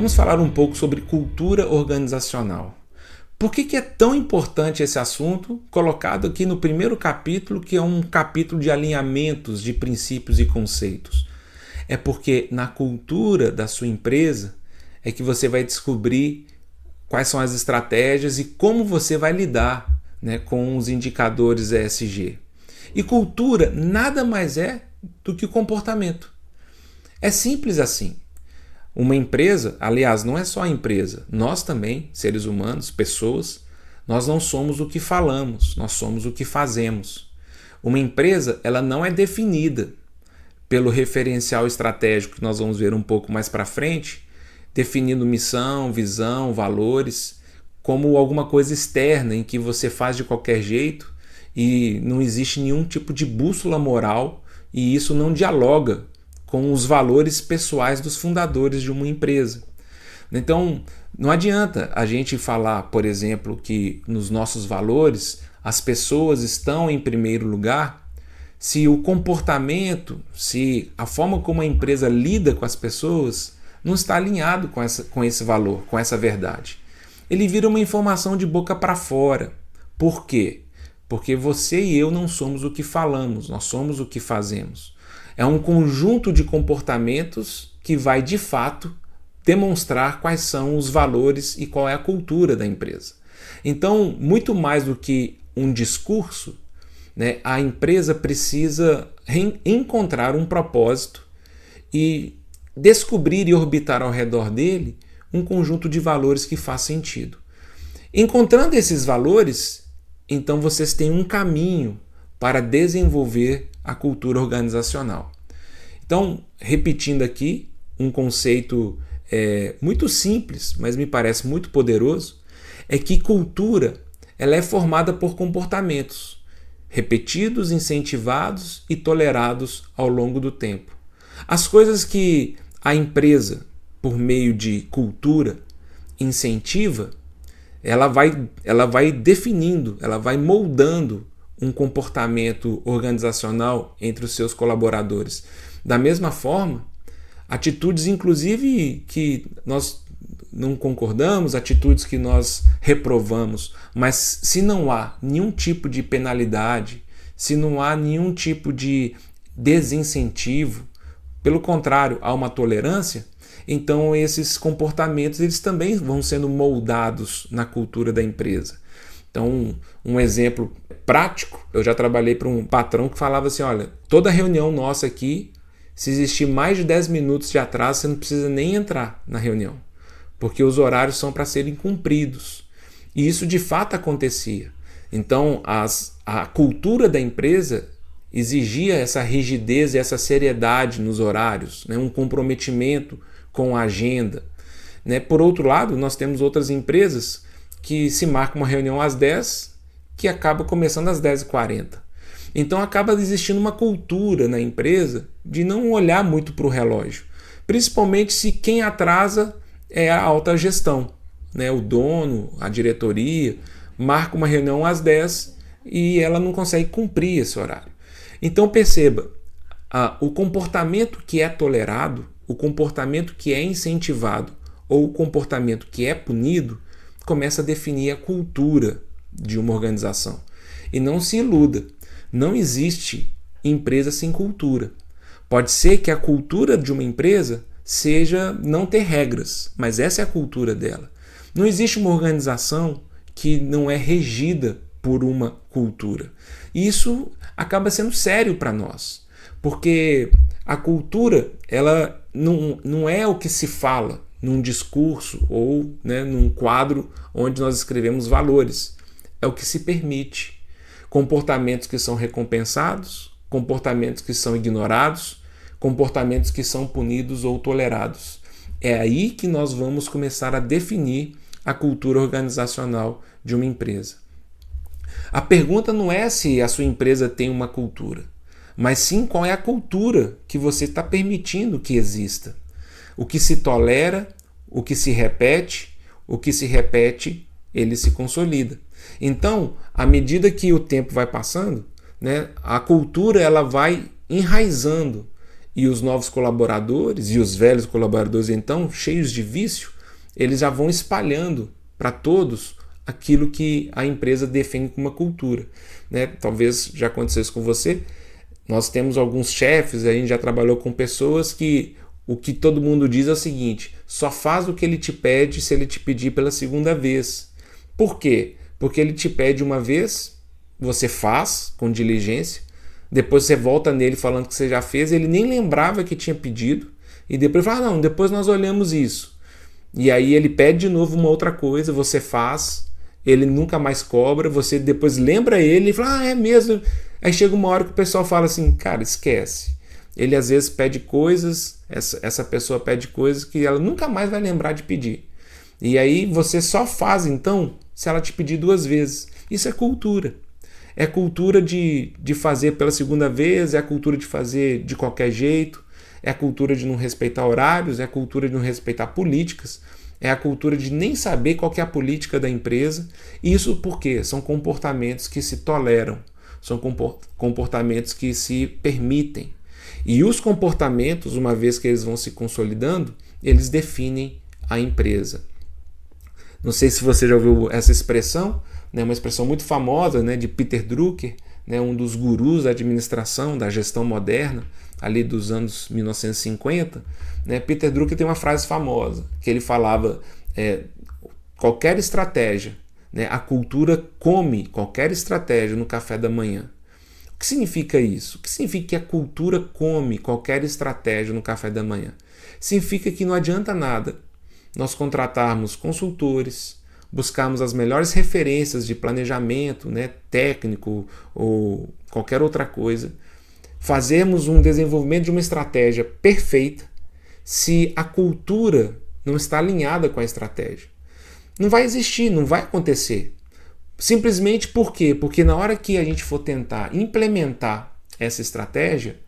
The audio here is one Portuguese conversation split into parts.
Vamos falar um pouco sobre cultura organizacional. Por que é tão importante esse assunto, colocado aqui no primeiro capítulo, que é um capítulo de alinhamentos de princípios e conceitos? É porque na cultura da sua empresa é que você vai descobrir quais são as estratégias e como você vai lidar, né, com os indicadores ESG. E cultura nada mais é do que comportamento. É simples assim. Uma empresa, aliás, não é só a empresa, nós também, seres humanos, pessoas, nós não somos o que falamos, nós somos o que fazemos. Uma empresa, ela não é definida pelo referencial estratégico que nós vamos ver um pouco mais para frente, definindo missão, visão, valores, como alguma coisa externa em que você faz de qualquer jeito e não existe nenhum tipo de bússola moral e isso não dialoga com os valores pessoais dos fundadores de uma empresa. Então, não adianta a gente falar, por exemplo, que nos nossos valores as pessoas estão em primeiro lugar, se o comportamento, se a forma como a empresa lida com as pessoas não está alinhado com esse valor, com essa verdade. Ele vira uma informação de boca para fora. Por quê? Porque você e eu não somos o que falamos, nós somos o que fazemos. É um conjunto de comportamentos que vai, de fato, demonstrar quais são os valores e qual é a cultura da empresa. Então, muito mais do que um discurso, né, a empresa precisa encontrar um propósito e descobrir e orbitar ao redor dele um conjunto de valores que faz sentido. Encontrando esses valores, então vocês têm um caminho para desenvolver a cultura organizacional. Então, repetindo aqui, um conceito muito simples, mas me parece muito poderoso, é que cultura ela é formada por comportamentos repetidos, incentivados e tolerados ao longo do tempo. As coisas que a empresa, por meio de cultura, incentiva, ela vai definindo, ela vai moldando um comportamento organizacional entre os seus colaboradores. Da mesma forma, atitudes inclusive que nós não concordamos, atitudes que nós reprovamos, mas se não há nenhum tipo de penalidade, se não há nenhum tipo de desincentivo, pelo contrário, há uma tolerância, então esses comportamentos eles também vão sendo moldados na cultura da empresa. Então, um exemplo prático, eu já trabalhei para um patrão que falava assim, olha, toda reunião nossa aqui, se existir mais de 10 minutos de atraso, você não precisa nem entrar na reunião, porque os horários são para serem cumpridos. E isso de fato acontecia. Então, a cultura da empresa exigia essa rigidez e essa seriedade nos horários, né? Um comprometimento com a agenda. Né? Por outro lado, nós temos outras empresas que se marca uma reunião às 10, que acaba começando às 10h40. Então acaba existindo uma cultura na empresa de não olhar muito para o relógio, principalmente se quem atrasa é a alta gestão, né? O dono, a diretoria, marca uma reunião às 10 e ela não consegue cumprir esse horário. Então perceba, o comportamento que é tolerado, o comportamento que é incentivado ou o comportamento que é punido começa a definir a cultura de uma organização. E não se iluda, não existe empresa sem cultura. Pode ser que a cultura de uma empresa seja não ter regras, mas essa é a cultura dela. Não existe uma organização que não é regida por uma cultura. E isso acaba sendo sério para nós, porque a cultura ela não é o que se fala num discurso ou, né, num quadro onde nós escrevemos valores. É o que se permite. Comportamentos que são recompensados, comportamentos que são ignorados, comportamentos que são punidos ou tolerados. É aí que nós vamos começar a definir a cultura organizacional de uma empresa. A pergunta não é se a sua empresa tem uma cultura, mas sim qual é a cultura que você está permitindo que exista. O que se tolera, o que se repete, ele se consolida. Então, à medida que o tempo vai passando, né, a cultura ela vai enraizando e os novos colaboradores e os velhos colaboradores, então, cheios de vício, eles já vão espalhando para todos aquilo que a empresa define como uma cultura, né? Talvez já acontecesse com você. Nós temos alguns chefes, a gente já trabalhou com pessoas que o que todo mundo diz é o seguinte: só faz o que ele te pede se ele te pedir pela segunda vez. Por quê? Porque ele te pede uma vez, você faz com diligência, depois você volta nele falando que você já fez, ele nem lembrava que tinha pedido, e depois fala, não, depois nós olhamos isso. E aí ele pede de novo uma outra coisa, você faz, ele nunca mais cobra, você depois lembra ele e fala, é mesmo. Aí chega uma hora que o pessoal fala assim, cara, esquece. Ele às vezes pede coisas, essa pessoa pede coisas que ela nunca mais vai lembrar de pedir. E aí você só faz então se ela te pedir 2 vezes. Isso é cultura. É cultura de fazer pela segunda vez, é a cultura de fazer de qualquer jeito, é a cultura de não respeitar horários, é a cultura de não respeitar políticas, é a cultura de nem saber qual que é a política da empresa. Isso porque são comportamentos que se toleram, são comportamentos que se permitem. E os comportamentos, uma vez que eles vão se consolidando, eles definem a empresa. Não sei se você já ouviu essa expressão, né, uma expressão muito famosa, né, de Peter Drucker, né, um dos gurus da administração, da gestão moderna, ali dos anos 1950. Né, Peter Drucker tem uma frase famosa, que ele falava, qualquer estratégia, né, a cultura come qualquer estratégia no café da manhã. O que significa isso? O que significa que a cultura come qualquer estratégia no café da manhã? Significa que não adianta nada nós contratarmos consultores, buscarmos as melhores referências de planejamento, né, técnico ou qualquer outra coisa, fazermos um desenvolvimento de uma estratégia perfeita se a cultura não está alinhada com a estratégia. Não vai existir, não vai acontecer. Simplesmente por quê? Porque na hora que a gente for tentar implementar essa estratégia,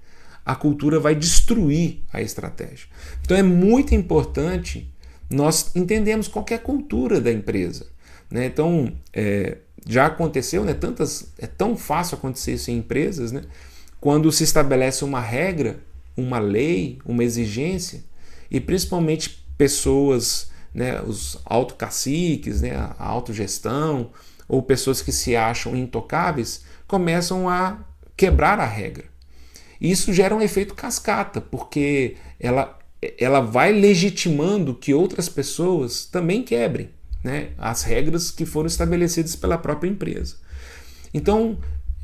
a cultura vai destruir a estratégia. Então é muito importante nós entendermos qual que é a cultura da empresa. Né? Então, já aconteceu, né? É tão fácil acontecer isso em empresas, né? Quando se estabelece uma regra, uma lei, uma exigência, e principalmente pessoas, né, os autocaciques, né, a autogestão, ou pessoas que se acham intocáveis, começam a quebrar a regra. Isso gera um efeito cascata, porque ela vai legitimando que outras pessoas também quebrem, né, as regras que foram estabelecidas pela própria empresa. Então,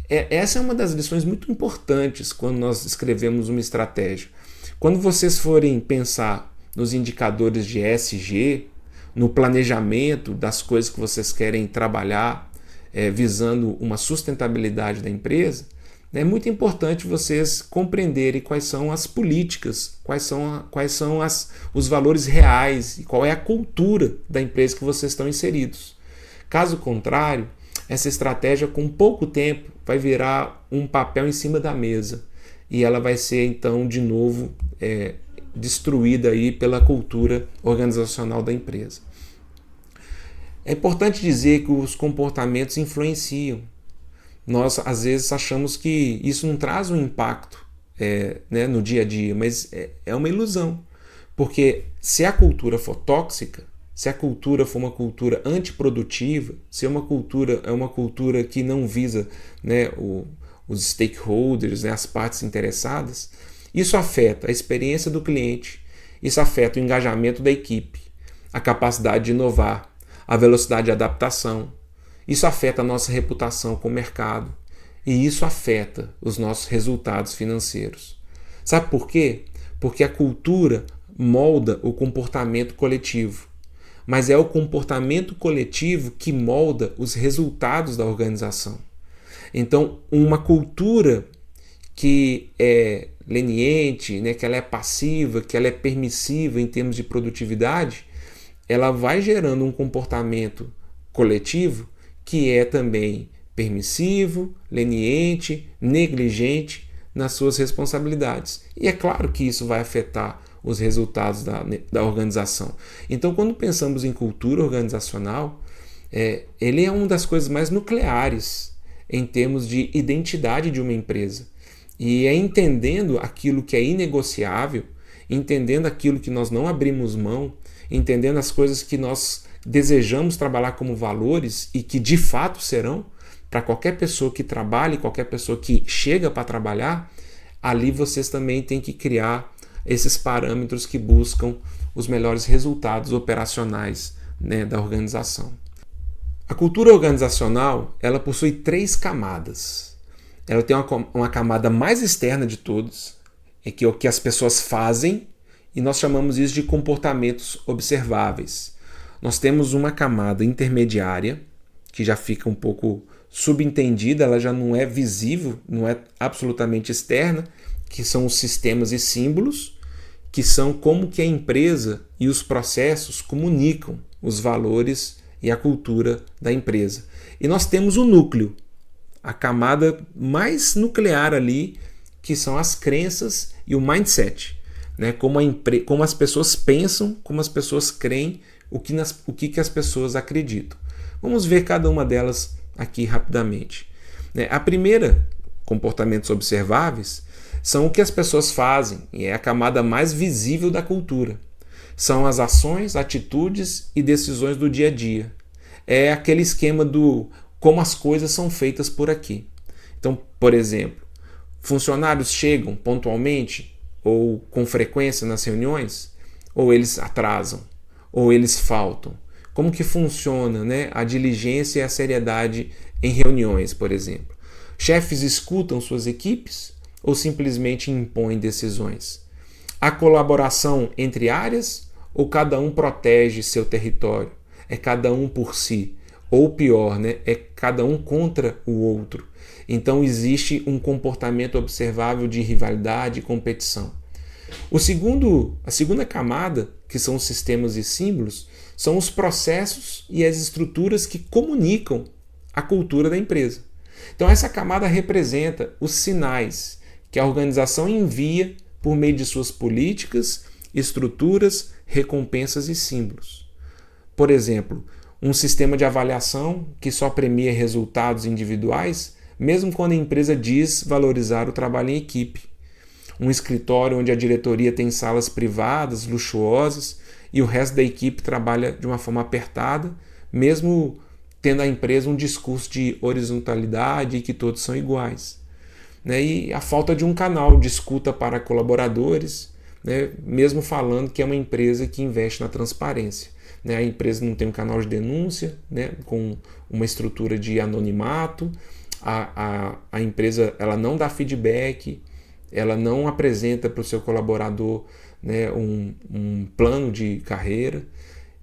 essa é uma das lições muito importantes quando nós escrevemos uma estratégia. Quando vocês forem pensar nos indicadores de ESG, no planejamento das coisas que vocês querem trabalhar, visando uma sustentabilidade da empresa, é muito importante vocês compreenderem quais são as políticas, quais são os valores reais e qual é a cultura da empresa que vocês estão inseridos. Caso contrário, essa estratégia com pouco tempo vai virar um papel em cima da mesa e ela vai ser então de novo destruída aí pela cultura organizacional da empresa. É importante dizer que os comportamentos influenciam. Nós às vezes achamos que isso não traz um impacto né, no dia a dia, mas é uma ilusão, porque se a cultura for tóxica, se a cultura for uma cultura antiprodutiva, se é uma cultura que não visa, né, os stakeholders, né, as partes interessadas, isso afeta a experiência do cliente, isso afeta o engajamento da equipe, a capacidade de inovar, a velocidade de adaptação, isso afeta a nossa reputação com o mercado e isso afeta os nossos resultados financeiros. Sabe por quê? Porque a cultura molda o comportamento coletivo, mas é o comportamento coletivo que molda os resultados da organização. Então, uma cultura que é leniente, né, que ela é passiva, que ela é permissiva em termos de produtividade, ela vai gerando um comportamento coletivo que é também permissivo, leniente, negligente nas suas responsabilidades. E é claro que isso vai afetar os resultados da organização. Então, quando pensamos em cultura organizacional, ele é uma das coisas mais nucleares em termos de identidade de uma empresa. E é entendendo aquilo que é inegociável, entendendo aquilo que nós não abrimos mão, entendendo as coisas que nós desejamos trabalhar como valores e que de fato serão, para qualquer pessoa que trabalhe, qualquer pessoa que chega para trabalhar, ali vocês também têm que criar esses parâmetros que buscam os melhores resultados operacionais, né, da organização. A cultura organizacional, ela possui 3 camadas. Ela tem uma camada mais externa de todos, que é o que as pessoas fazem, e nós chamamos isso de comportamentos observáveis. Nós temos uma camada intermediária, que já fica um pouco subentendida, ela já não é visível, não é absolutamente externa, que são os sistemas e símbolos, que são como que a empresa e os processos comunicam os valores e a cultura da empresa. E nós temos o núcleo, a camada mais nuclear ali, que são as crenças e o mindset, né? Como as pessoas pensam, como as pessoas creem, o que as pessoas acreditam. Vamos ver cada uma delas aqui rapidamente. A primeira, comportamentos observáveis, são o que as pessoas fazem, e é a camada mais visível da cultura. São as ações, atitudes e decisões do dia a dia. É aquele esquema do como as coisas são feitas por aqui. Então, por exemplo, funcionários chegam pontualmente ou com frequência nas reuniões, ou eles atrasam, ou eles faltam. Como que funciona, né, a diligência e a seriedade em reuniões, por exemplo? Chefes escutam suas equipes ou simplesmente impõem decisões? Há colaboração entre áreas ou cada um protege seu território? É cada um por si. Ou pior, né, é cada um contra o outro. Então existe um comportamento observável de rivalidade e competição. A segunda camada, que são os sistemas e símbolos, são os processos e as estruturas que comunicam a cultura da empresa. Então essa camada representa os sinais que a organização envia por meio de suas políticas, estruturas, recompensas e símbolos. Por exemplo, um sistema de avaliação que só premia resultados individuais, mesmo quando a empresa diz valorizar o trabalho em equipe. Um escritório onde a diretoria tem salas privadas, luxuosas, e o resto da equipe trabalha de uma forma apertada, mesmo tendo a empresa um discurso de horizontalidade e que todos são iguais. E a falta de um canal de escuta para colaboradores, mesmo falando que é uma empresa que investe na transparência. A empresa não tem um canal de denúncia, com uma estrutura de anonimato, a empresa ela não dá feedback, ela não apresenta para o seu colaborador, um plano de carreira,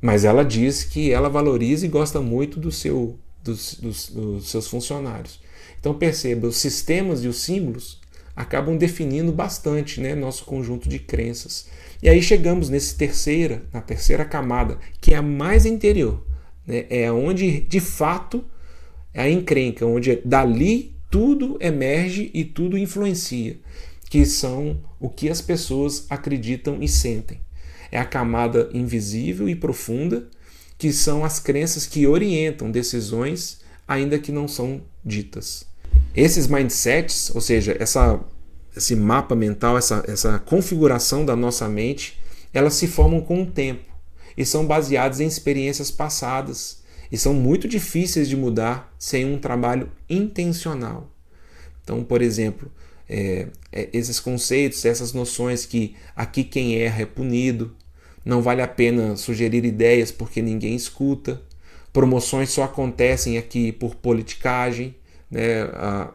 mas ela diz que ela valoriza e gosta muito dos seus funcionários. Então perceba, os sistemas e os símbolos acabam definindo bastante, nosso conjunto de crenças. E aí chegamos na terceira camada, que é a mais interior, é onde de fato é a encrenca, onde dali tudo emerge e tudo influencia, que são o que as pessoas acreditam e sentem. É a camada invisível e profunda, que são as crenças que orientam decisões, ainda que não são ditas. Esses mindsets, ou seja, esse mapa mental, essa configuração da nossa mente, elas se formam com o tempo e são baseadas em experiências passadas e são muito difíceis de mudar sem um trabalho intencional. Então, por exemplo, esses conceitos, essas noções que aqui quem erra é punido, não vale a pena sugerir ideias porque ninguém escuta, promoções só acontecem aqui por politicagem,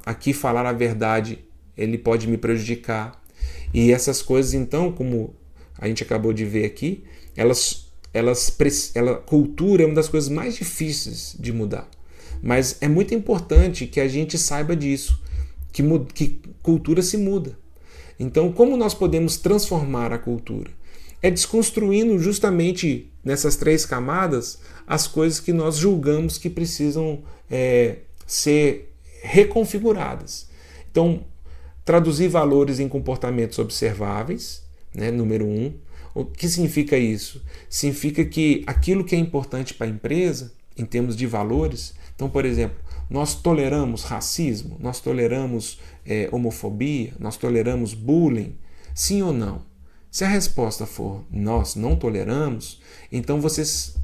aqui falar a verdade ele pode me prejudicar. E essas coisas, então, como a gente acabou de ver aqui, cultura é uma das coisas mais difíceis de mudar. Mas é muito importante que a gente saiba disso, que cultura se muda. Então, como nós podemos transformar a cultura? É desconstruindo justamente nessas 3 camadas as coisas que nós julgamos que precisam ser reconfiguradas. Então, traduzir valores em comportamentos observáveis, número 1. O que significa isso? Significa que aquilo que é importante para a empresa, em termos de valores, então, por exemplo, nós toleramos racismo, nós toleramos homofobia, nós toleramos bullying, sim ou não? Se a resposta for nós não toleramos, então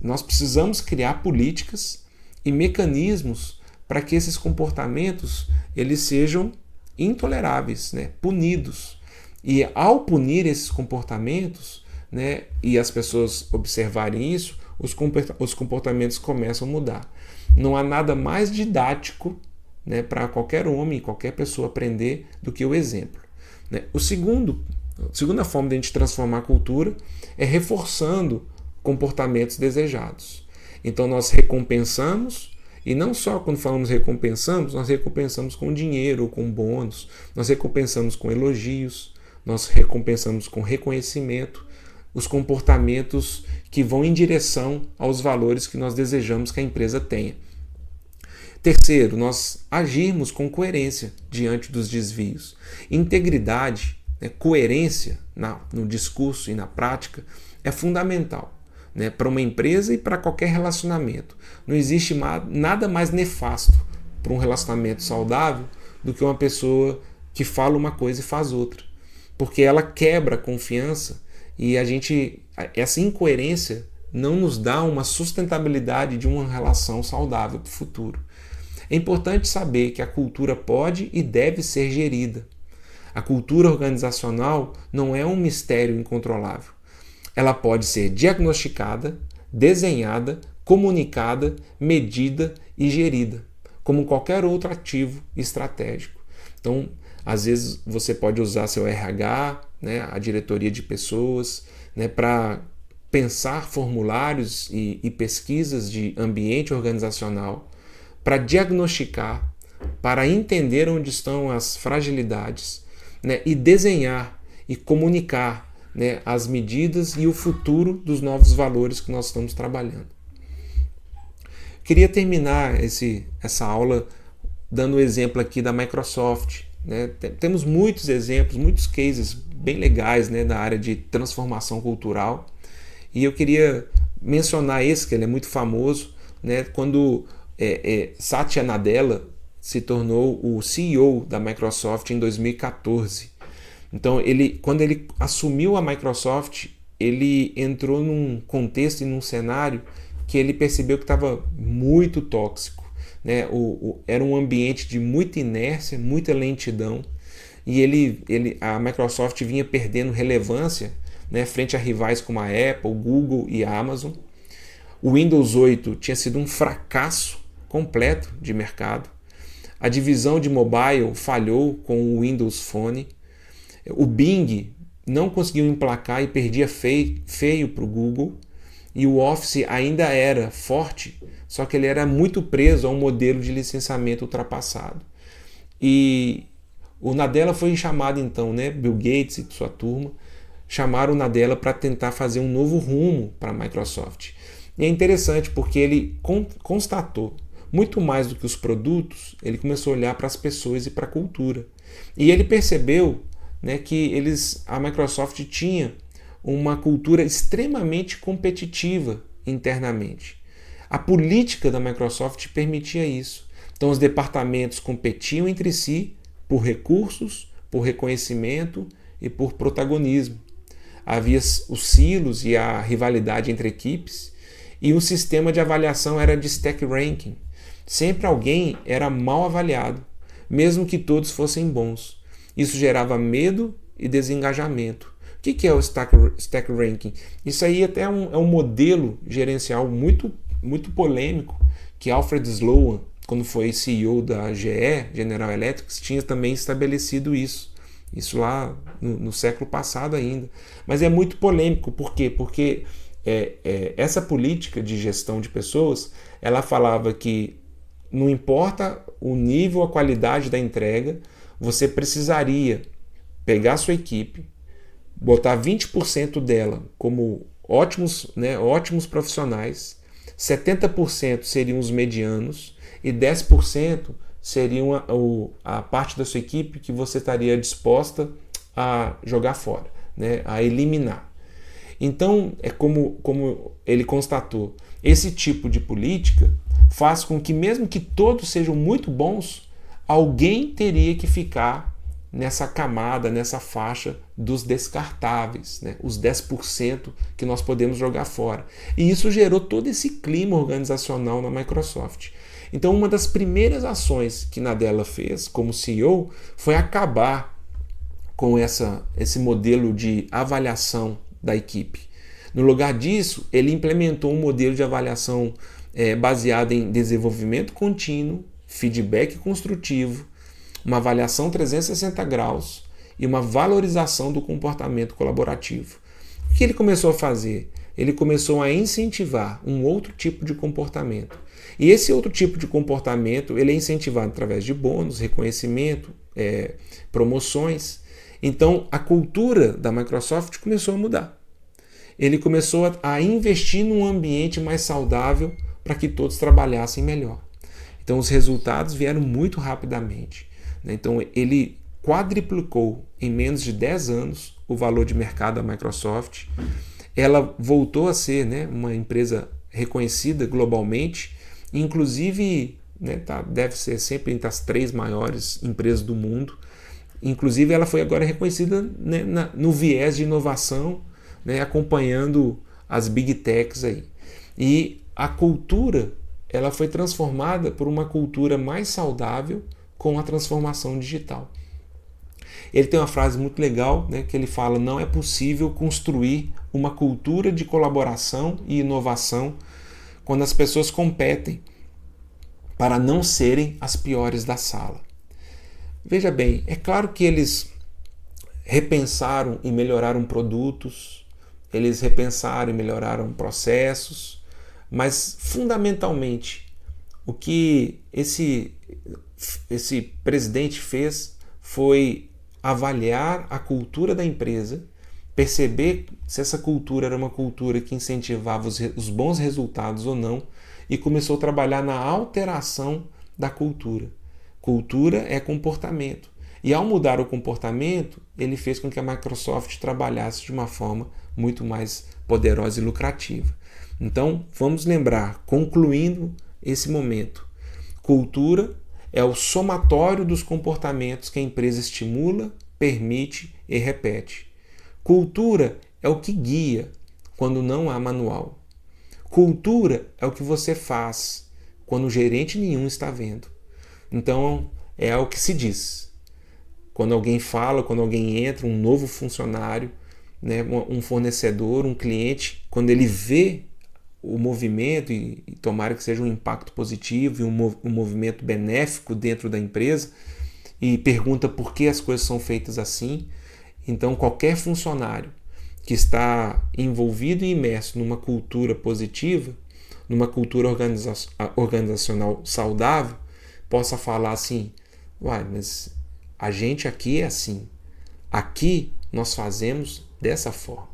nós precisamos criar políticas e mecanismos para que esses comportamentos eles sejam intoleráveis, né, punidos. E ao punir esses comportamentos, né, e as pessoas observarem isso, os comportamentos começam a mudar. Não há nada mais didático, né, para qualquer homem, qualquer pessoa aprender do que o exemplo. Né? A segunda forma de a gente transformar a cultura é reforçando comportamentos desejados. Então nós recompensamos, e não só quando falamos recompensamos, nós recompensamos com dinheiro ou com bônus, nós recompensamos com elogios, nós recompensamos com reconhecimento, os comportamentos que vão em direção aos valores que nós desejamos que a empresa tenha. Terceiro, nós agirmos com coerência diante dos desvios. Integridade, né, coerência no discurso e na prática é fundamental, né, para uma empresa e para qualquer relacionamento. Não existe nada mais nefasto para um relacionamento saudável do que uma pessoa que fala uma coisa e faz outra. Porque ela quebra a confiança e essa incoerência não nos dá uma sustentabilidade de uma relação saudável para o futuro. É importante saber que a cultura pode e deve ser gerida. A cultura organizacional não é um mistério incontrolável. Ela pode ser diagnosticada, desenhada, comunicada, medida e gerida, como qualquer outro ativo estratégico. Então, às vezes você pode usar seu RH, né, a diretoria de pessoas, né, para pensar formulários e pesquisas de ambiente organizacional, para diagnosticar, para entender onde estão as fragilidades, né, e desenhar e comunicar, né, as medidas e o futuro dos novos valores que nós estamos trabalhando. Queria terminar essa aula dando o exemplo aqui da Microsoft. Né? Temos muitos exemplos, muitos cases bem legais, né, da área de transformação cultural, e eu queria mencionar esse, que ele é muito famoso, né, quando Satya Nadella se tornou o CEO da Microsoft em 2014. Então, quando ele assumiu a Microsoft, ele entrou num contexto e num cenário que ele percebeu que estava muito tóxico. Né? Era um ambiente de muita inércia, muita lentidão, e a Microsoft vinha perdendo relevância, né, frente a rivais como a Apple, Google e a Amazon. O Windows 8 tinha sido um fracasso completo de mercado. A divisão de mobile falhou com o Windows Phone. O Bing não conseguiu emplacar e perdia feio para o Google. E o Office ainda era forte, só que ele era muito preso a um modelo de licenciamento ultrapassado. E o Nadella foi chamado então, né, Bill Gates e sua turma, chamaram o Nadella para tentar fazer um novo rumo para a Microsoft. E é interessante porque ele constatou, muito mais do que os produtos, ele começou a olhar para as pessoas e para a cultura. E ele percebeu, né, que a Microsoft tinha uma cultura extremamente competitiva internamente. A política da Microsoft permitia isso. Então os departamentos competiam entre si por recursos, por reconhecimento e por protagonismo. Havia os silos e a rivalidade entre equipes, e o sistema de avaliação era de stack ranking. Sempre alguém era mal avaliado, mesmo que todos fossem bons. Isso gerava medo e desengajamento. O que é o stack ranking? Isso aí até é um modelo gerencial muito, muito polêmico, que Alfred Sloan, quando foi CEO da GE, General Electric, tinha também estabelecido isso. Isso lá no século passado ainda. Mas é muito polêmico. Por quê? Porque essa política de gestão de pessoas, ela falava que não importa o nível, a qualidade da entrega, você precisaria pegar a sua equipe, botar 20% dela como ótimos profissionais, 70% seriam os medianos e 10% seriam a parte da sua equipe que você estaria disposta a jogar fora, né, a eliminar. Então, é como ele constatou, esse tipo de política faz com que, mesmo que todos sejam muito bons, alguém teria que ficar nessa camada, nessa faixa dos descartáveis, né? Os 10% que nós podemos jogar fora. E isso gerou todo esse clima organizacional na Microsoft. Então, uma das primeiras ações que Nadella fez como CEO foi acabar com esse modelo de avaliação da equipe. No lugar disso, ele implementou um modelo de avaliação baseado em desenvolvimento contínuo, feedback construtivo, uma avaliação 360 graus e uma valorização do comportamento colaborativo. O que ele começou a fazer? Ele começou a incentivar um outro tipo de comportamento. E esse outro tipo de comportamento ele é incentivado através de bônus, reconhecimento, promoções. Então, a cultura da Microsoft começou a mudar. Ele começou a investir num ambiente mais saudável para que todos trabalhassem melhor. Então, os resultados vieram muito rapidamente. Então, ele quadriplicou em menos de 10 anos o valor de mercado da Microsoft. Ela voltou a ser, né, uma empresa reconhecida globalmente, inclusive, né, deve ser sempre entre as 3 maiores empresas do mundo. Inclusive, ela foi agora reconhecida, né, no viés de inovação, né, acompanhando as Big Techs aí. E a cultura ela foi transformada por uma cultura mais saudável com a transformação digital. Ele tem uma frase muito legal, né, que ele fala: não é possível construir uma cultura de colaboração e inovação quando as pessoas competem para não serem as piores da sala. Veja bem, é claro que eles repensaram e melhoraram produtos, eles repensaram e melhoraram processos, mas fundamentalmente o que esse presidente fez foi avaliar a cultura da empresa, perceber se essa cultura era uma cultura que incentivava os bons resultados ou não, e começou a trabalhar na alteração da cultura. Cultura é comportamento. E ao mudar o comportamento, ele fez com que a Microsoft trabalhasse de uma forma muito mais poderosa e lucrativa. Então, vamos lembrar, concluindo esse momento, cultura é o somatório dos comportamentos que a empresa estimula, permite e repete. Cultura é o que guia quando não há manual. Cultura é o que você faz quando o gerente nenhum está vendo. Então, é o que se diz. Quando alguém fala, quando alguém entra, um novo funcionário, né, um fornecedor, um cliente, quando ele vê o movimento, e tomara que seja um impacto positivo e um movimento benéfico dentro da empresa, e pergunta por que as coisas são feitas assim, então qualquer funcionário que está envolvido e imerso numa cultura positiva, numa cultura organizacional saudável, possa falar assim: uai, mas a gente aqui é assim, aqui nós fazemos dessa forma.